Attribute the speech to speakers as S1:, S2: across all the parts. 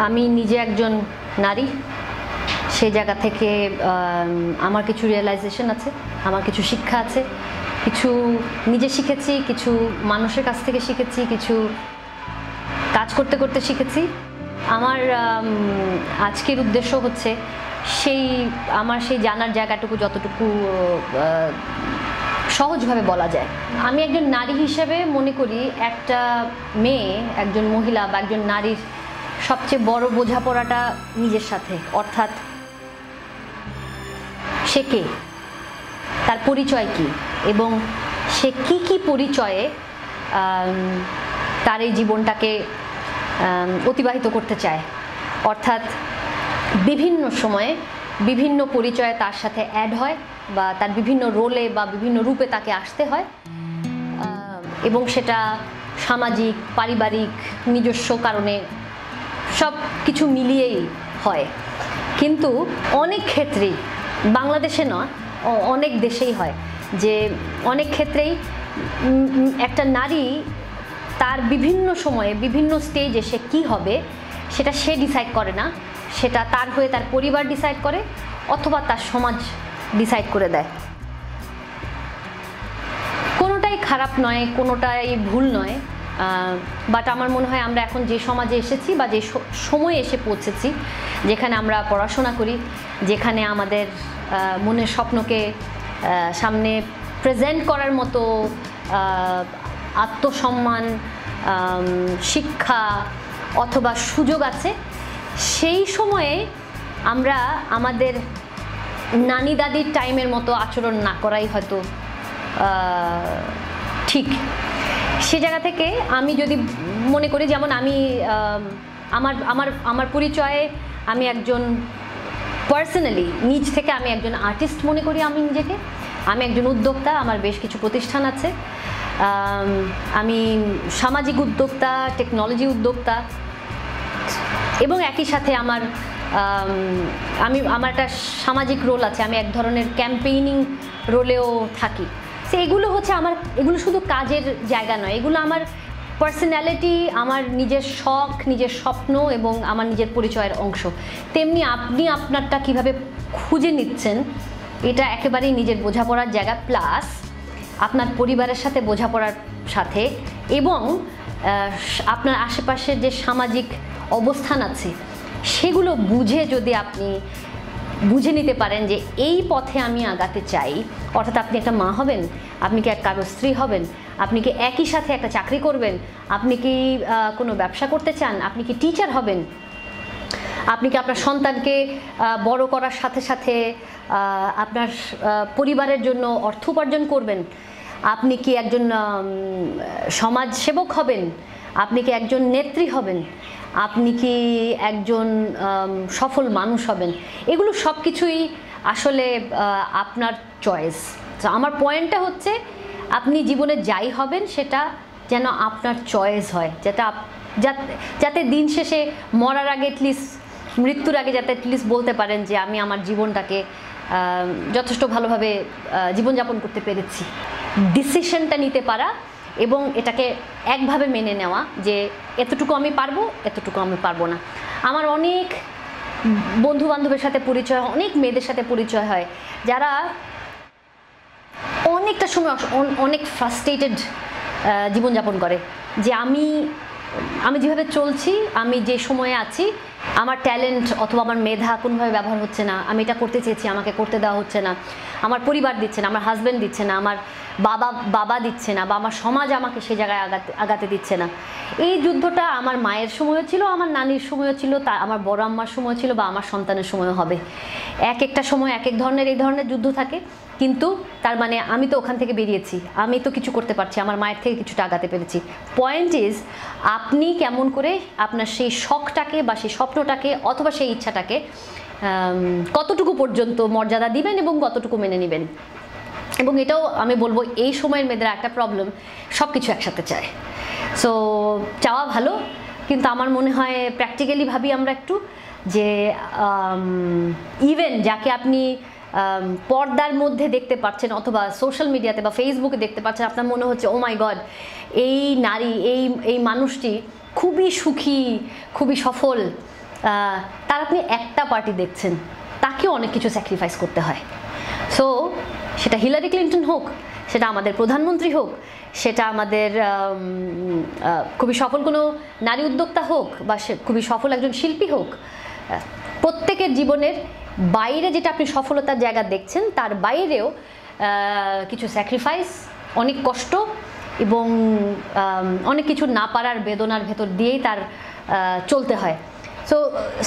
S1: আমি নিজে একজন নারী, সেই জায়গা থেকে আমার কিছু রিয়েলাইজেশন আছে, আমার কিছু শিক্ষা আছে, কিছু নিজে শিখেছি, কিছু মানুষের কাছ থেকে শিখেছি, কিছু কাজ করতে করতে শিখেছি। আমার আজকের উদ্দেশ্য হচ্ছে আমার সেই জানার জায়গাটুকু যতটুকু সহজভাবে বলা যায়। আমি একজন নারী হিসেবে মনে করি একটা মেয়ে, একজন মহিলা বা একজন নারীর সবচেয়ে বড় বোঝাপড়াটা নিজের সাথে, অর্থাৎ সে কে, তার পরিচয় কি এবং সে কি পরিচয়ে তার এই জীবনটাকে অতিবাহিত করতে চায়। অর্থাৎ বিভিন্ন সময়ে বিভিন্ন পরিচয়ে তার সাথে অ্যাড হয় বা তার বিভিন্ন রোলে বা বিভিন্ন রূপে তাকে আসতে হয়, এবং সেটা সামাজিক, পারিবারিক, নিজস্ব কারণে সব কিছু মিলিয়েই হয়। কিন্তু অনেক ক্ষেত্রেই, বাংলাদেশে নয়, অনেক দেশেই হয় যে অনেক ক্ষেত্রেই একটা নারী তার বিভিন্ন সময়ে বিভিন্ন স্টেজে সে কী হবে সেটা সে ডিসাইড করে না, সেটা তার হয়ে তার পরিবার ডিসাইড করে অথবা তার সমাজ ডিসাইড করে দেয়। কোনোটাই খারাপ নয়, কোনোটাই ভুল নয়, বাট আমার মনে হয় আমরা এখন যে সমাজে এসেছি বা যে সময়ে এসে পৌঁছেছি, যেখানে আমরা পড়াশোনা করি, যেখানে আমাদের মনের স্বপ্নকে সামনে প্রেজেন্ট করার মতো আত্মসম্মান, শিক্ষা অথবা সুযোগ আছে, সেই সময়ে আমরা আমাদের নানি দাদির টাইমের মতো আচরণ না করাই হয়তো ঠিক। সে জায়গা থেকে আমি যদি মনে করি, যেমন আমি আমার পরিচয়ে আমি একজন পার্সোনালি নিজ থেকে আমি একজন আর্টিস্ট মনে করি আমি নিজেকে। আমি একজন উদ্যোক্তা, আমার বেশ কিছু প্রতিষ্ঠান আছে, আমি সামাজিক উদ্যোক্তা, টেকনোলজি উদ্যোক্তা, এবং একই সাথে আমার একটা সামাজিক রোল আছে, আমি এক ধরনের ক্যাম্পেইনিং রোলেও থাকি। সো এগুলো হচ্ছে এগুলো শুধু কাজের জায়গা নয়, এগুলো আমার পার্সোনালিটি, আমার নিজের শখ, নিজের স্বপ্ন এবং আমার নিজের পরিচয়ের অংশ। তেমনি আপনি আপনারটা কিভাবে খুঁজে নিচ্ছেন, এটা একেবারেই নিজের বোঝাপড়ার জায়গা, প্লাস আপনার পরিবারের সাথে বোঝাপড়ার সাথে এবং আপনার আশেপাশের যে সামাজিক অবস্থান আছে সেগুলো বুঝে যদি আপনি বুঝে নিতে পারেন যে এই পথে আমি আগাতে চাই, অর্থাৎ আপনি একটা মা হবেন, আপনি কি কারো স্ত্রী হবেন, আপনি কি একই সাথে একটা চাকরি করবেন, আপনি কি কোনো ব্যবসা করতে চান, আপনি কি টিচার হবেন, আপনি কি আপনার সন্তানকে বড় করার সাথে সাথে আপনার পরিবারের জন্য অর্থ উপার্জন করবেন, আপনি কি একজন সমাজসেবক হবেন, আপনি কি একজন নেত্রী হবেন, আপনি কি একজন সফল মানুষ হবেন, এগুলো সব কিছুই আসলে আপনার চয়েস। তো আমার পয়েন্টটা হচ্ছে আপনি জীবনে যাই হবেন সেটা যেন আপনার চয়েস হয়, যাতে দিন শেষে মরার আগে অ্যাটলিস্ট, মৃত্যুর আগে যাতে অ্যাটলিস্ট বলতে পারেন যে আমি আমার জীবনটাকে যথেষ্ট ভালোভাবে জীবনযাপন করতে পেরেছি। ডিসিশনটা নিতে পারা এবং এটাকে একভাবে মেনে নেওয়া যে এতটুকু আমি পারবো, এতটুকু আমি পারবো না। আমার অনেক বন্ধু বান্ধবের সাথে পরিচয়, অনেক মেয়েদের সাথে পরিচয় হয় যারা অনেকটা সময় অনেক ফ্রাস্ট্রেটেড জীবনযাপন করে, যে আমি যেভাবে চলছি, আমি যে সময়ে আছি, আমার ট্যালেন্ট অথবা আমার মেধা কোনোভাবে ব্যবহার হচ্ছে না, আমি এটা করতে চেয়েছি, আমাকে করতে দেওয়া হচ্ছে না, আমার পরিবার দিচ্ছে না, আমার হাজব্যান্ড দিচ্ছে না, আমার বাবা দিচ্ছে না, বা আমার সমাজ আমাকে সেই জায়গায় আগাতে দিচ্ছে না। এই যুদ্ধটা আমার মায়ের সময়ও ছিল, আমার নানির সময়ও ছিল, আমার বড় আম্মার সময় ছিল, বা আমার সন্তানের সময়ও হবে। একটা সময় এক ধরনের এই ধরনের যুদ্ধ থাকে, কিন্তু তার মানে আমি তো ওখান থেকে বেরিয়েছি, আমি তো কিছু করতে পারছি, আমার মায়ের থেকে কিছুটা আগাতে পেরেছি। পয়েন্ট ইজ, আপনি কেমন করে আপনার সেই শখটাকে বা সেই স্বপ্নটাকে অথবা সেই ইচ্ছাটাকে কতটুকু পর্যন্ত মর্যাদা দিবেন এবং কতটুকু মেনে নেবেন। এবং এটাও আমি বলবো, এই সময়ের মেয়েদের একটা প্রবলেম, সব কিছু একসাথে চায়। সো চাওয়া ভালো, কিন্তু আমার মনে হয় প্র্যাকটিক্যালি ভাবি আমরা একটু, যে ইভেন যাকে আপনি পর্দার মধ্যে দেখতে পাচ্ছেন অথবা সোশ্যাল মিডিয়াতে বা ফেসবুকে দেখতে পাচ্ছেন, আপনার মনে হচ্ছে ও মাই গড, এই নারী, এই মানুষটি খুবই সুখী, খুবই সফল, তার আপনি একটা পার্টি দেখছেন, তাকেও অনেক কিছু স্যাক্রিফাইস করতে হয়। সো সেটা হিলারি ক্লিন্টন হোক, সেটা আমাদের প্রধানমন্ত্রী হোক, সেটা আমাদের খুবই সফল কোনো নারী উদ্যোক্তা হোক, বা সে খুবই সফল একজন শিল্পী হোক, প্রত্যেকের জীবনের বাইরে যেটা আপনি সফলতার জায়গা দেখছেন তার বাইরেও কিছু স্যাক্রিফাইস, অনেক কষ্ট এবং অনেক কিছু না পারার বেদনার ভেতর দিয়েই তার চলতে হয়। সো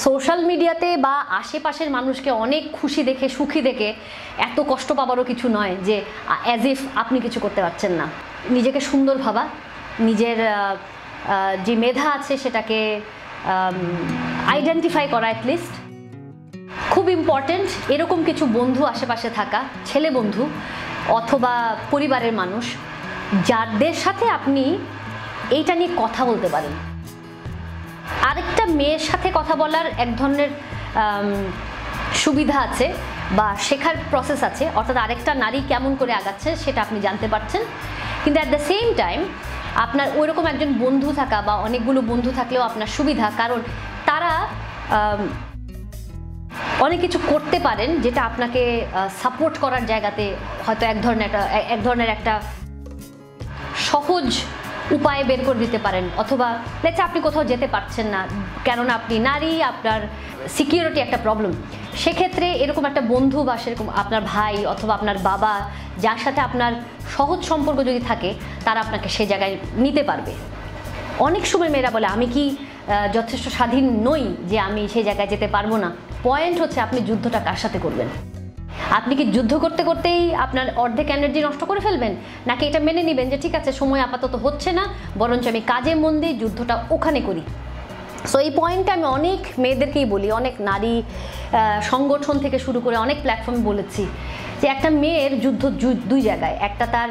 S1: সোশ্যাল মিডিয়াতে বা আশেপাশের মানুষকে অনেক খুশি দেখে, সুখী দেখে এত কষ্ট পাবারও কিছু নয় যে অ্যাজ ইফ আপনি কিছু করতে পারছেন না। নিজেকে সুন্দর ভাবা, নিজের যে মেধা আছে সেটাকে আইডেন্টিফাই করা অ্যাটলিস্ট খুব ইম্পর্টেন্ট। এরকম কিছু বন্ধু আশেপাশে থাকা, ছেলে বন্ধু অথবা পরিবারের মানুষ, যাদের সাথে আপনি এইটা নিয়ে কথা বলতে পারেন। আরেকটা মেয়ের সাথে কথা বলার এক ধরনের সুবিধা আছে বা শেখার প্রসেস আছে, অর্থাৎ আরেকটা নারী কেমন করে আগাচ্ছে সেটা আপনি জানতে পারছেন। কিন্তু অ্যাট দ্য সেম টাইম আপনার ওইরকম একজন বন্ধু থাকা বা অনেকগুলো বন্ধু থাকলেও আপনার সুবিধা, কারণ তারা অনেক কিছু করতে পারেন যেটা আপনাকে সাপোর্ট করার জায়গাতে হয়তো এক ধরনের একটা সহজ উপায় বের করে দিতে পারেন। অথবা লেটস আপনি কোথাও যেতে পারছেন না, কেননা আপনি নারী, আপনার সিকিউরিটি একটা প্রবলেম, সেক্ষেত্রে এরকম একটা বন্ধু বা সেরকম আপনার ভাই অথবা আপনার বাবা, যার সাথে আপনার সহজ সম্পর্ক যদি থাকে, তারা আপনাকে সেই জায়গায় নিতে পারবে। অনেক সময় মেয়েরা বলে আমি কি যথেষ্ট স্বাধীন নই যে আমি সেই জায়গায় যেতে পারবো না। পয়েন্ট হচ্ছে আপনি যুদ্ধটা কার সাথে করবেন। আপনি কি যুদ্ধ করতে করতেই আপনার অর্ধেক এনার্জি নষ্ট করে ফেলবেন, নাকি এটা মেনে নেবেন যে ঠিক আছে সময় আপাতত হচ্ছে না, বরঞ্চ আমি কাজে মন দিয়ে যুদ্ধটা ওখানে করি। সো এই পয়েন্টটা আমি অনেক মেয়েদেরকেই বলি, অনেক নারী সংগঠন থেকে শুরু করে অনেক প্ল্যাটফর্মে বলেছি যে একটা মেয়ের যুদ্ধ দুই জায়গায়, একটা তার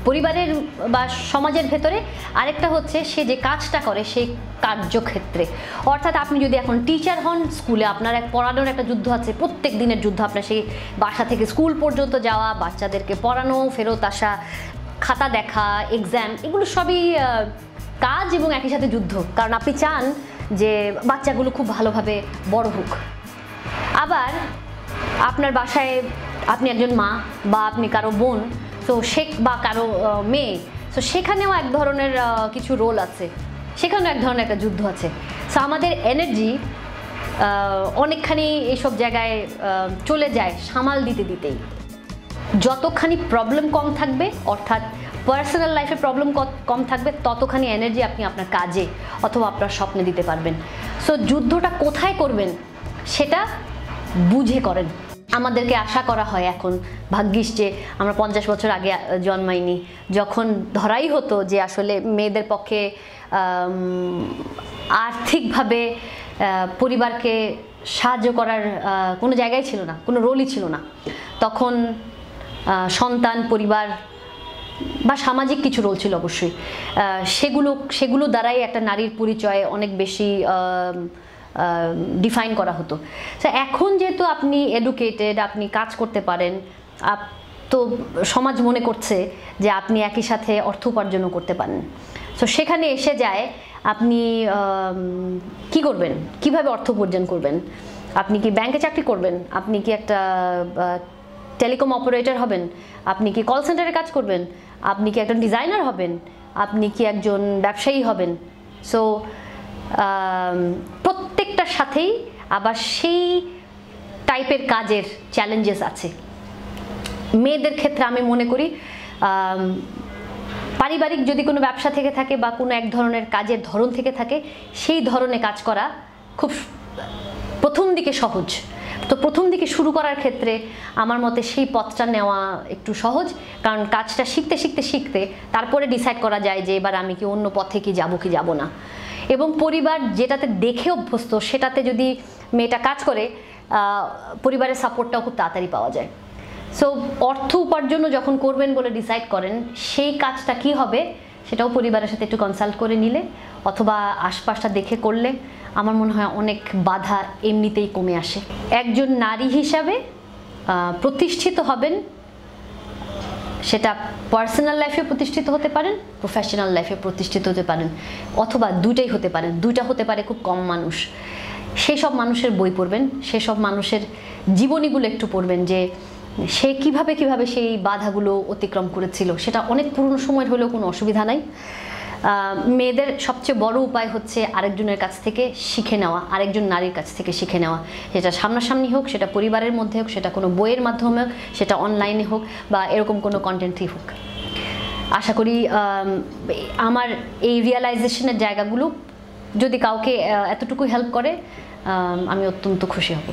S1: পরিবারের বা সমাজের ভেতরে, আরেকটা হচ্ছে সে যে কাজটা করে সেই কার্যক্ষেত্রে। অর্থাৎ আপনি যদি এখন টিচার হন, স্কুলে আপনার পড়ানোর একটা যুদ্ধ আছে, প্রত্যেক দিনের যুদ্ধ, আপনার সেই বাসা থেকে স্কুল পর্যন্ত যাওয়া, বাচ্চাদেরকে পড়ানো, ফেরত আসা, খাতা দেখা, এক্সাম, এগুলো সবই কাজ এবং একই সাথে যুদ্ধ, কারণ আপনি চান যে বাচ্চাগুলো খুব ভালোভাবে বড় হোক। আবার আপনার বাসায় আপনি একজন মা বা আপনি কারো বোন, তো বা কারো মেয়ে, তো সেখানেও এক ধরনের কিছু রোল আছে, সেখানেও এক ধরনের একটা যুদ্ধ আছে। সো আমাদের এনার্জি অনেকখানি এইসব জায়গায় চলে যায় সামাল দিতে দিতেই। যতখানি প্রবলেম কম থাকবে, অর্থাৎ পার্সোনাল লাইফে প্রবলেম কম থাকবে, ততখানি এনার্জি আপনি আপনার কাজে অথবা আপনার স্বপ্নে দিতে পারবেন। সো যুদ্ধটা কোথায় করবেন সেটা বুঝে করেন। আমাদেরকে আশা করা হয় এখন, ভাগ্যিস যে আমরা 50 বছর আগে জন্মাইনি, যখন ধরাই হতো যে আসলে মেয়েদের পক্ষে আর্থিকভাবে পরিবারকে সাহায্য করার কোনো জায়গাই ছিল না, কোনো রোলই ছিল না। তখন সন্তান, পরিবার বা সামাজিক কিছু রোল ছিল অবশ্যই, সেগুলো দ্বারাই একটা নারীর পরিচয় অনেক বেশি ডিফাইন করা হতো। তো এখন যেহেতু আপনি এডুকেটেড, আপনি কাজ করতে পারেন, তো সমাজ মনে করছে যে আপনি একই সাথে অর্থ উপার্জনও করতে পারেন। তো সেখানে এসে যায় আপনি কি করবেন, কিভাবে অর্থ উপার্জন করবেন। আপনি কি ব্যাংকে চাকরি করবেন, আপনি কি একটা টেলিকম অপারেটর হবেন, আপনি কি কল সেন্টারে কাজ করবেন, আপনি কি একজন ডিজাইনার হবেন, আপনি কি একজন ব্যবসায়ী হবেন। সো প্রত্যেকটার সাথেই আবার সেই টাইপের কাজের চ্যালেঞ্জেস আছে। মেয়েদের ক্ষেত্রে আমি মনে করি পারিবারিক যদি কোনো ব্যবসা থেকে থাকে বা কোনো এক ধরনের কাজের ধরন থেকে থাকে, সেই ধরনে কাজ করা খুব প্রথম দিকে সহজ। তো প্রথম দিকে শুরু করার ক্ষেত্রে আমার মতে সেই পথটা নেওয়া একটু সহজ, কারণ কাজটা শিখতে তারপরে ডিসাইড করা যায় যে এবার আমি কি অন্য পথে কি যাব না। এবং পরিবার যেটাতে দেখে অভ্যস্ত সেটাতে যদি মেয়েটা কাজ করে, পরিবারের সাপোর্টটাও খুব তাড়াতাড়ি পাওয়া যায়। সো অর্থ উপার্জনও যখন করবেন বলে ডিসাইড করেন, সেই কাজটা কি হবে সেটাও পরিবারের সাথে একটু কনসাল্ট করে নিলে অথবা আশপাশটা দেখে করলে আমার মনে হয় অনেক বাধা এমনিতেই কমে আসে। একজন নারী হিসাবে প্রতিষ্ঠিত হবেন, সেটা পার্সোনাল লাইফে প্রতিষ্ঠিত হতে পারেন, প্রফেশনাল লাইফে প্রতিষ্ঠিত হতে পারেন, অথবা দুইটাই হতে পারেন। দুইটা হতে পারে খুব কম মানুষ। সেসব মানুষের বই পড়বেন, সেসব মানুষের জীবনীগুলো একটু পড়বেন, যে সে কিভাবে সেই বাধাগুলো অতিক্রম করেছিল। সেটা অনেক পুরনো সময়ের হলেও কোনো অসুবিধা নাই। মেয়েদের সবচেয়ে বড় উপায় হচ্ছে আরেকজনের কাছ থেকে শিখে নেওয়া, আরেকজন নারীর কাছ থেকে শিখে নেওয়া, সেটা সামনাসামনি হোক, সেটা পরিবারের মধ্যে হোক, সেটা কোনো বইয়ের মাধ্যমে হোক, সেটা অনলাইনে হোক, বা এরকম কোনো কন্টেন্টই হোক। আশা করি আমার এই রিয়েলাইজেশনের জায়গাগুলো যদি কাউকে এতটুকু হেল্প করে, আমি অত্যন্ত খুশি হব।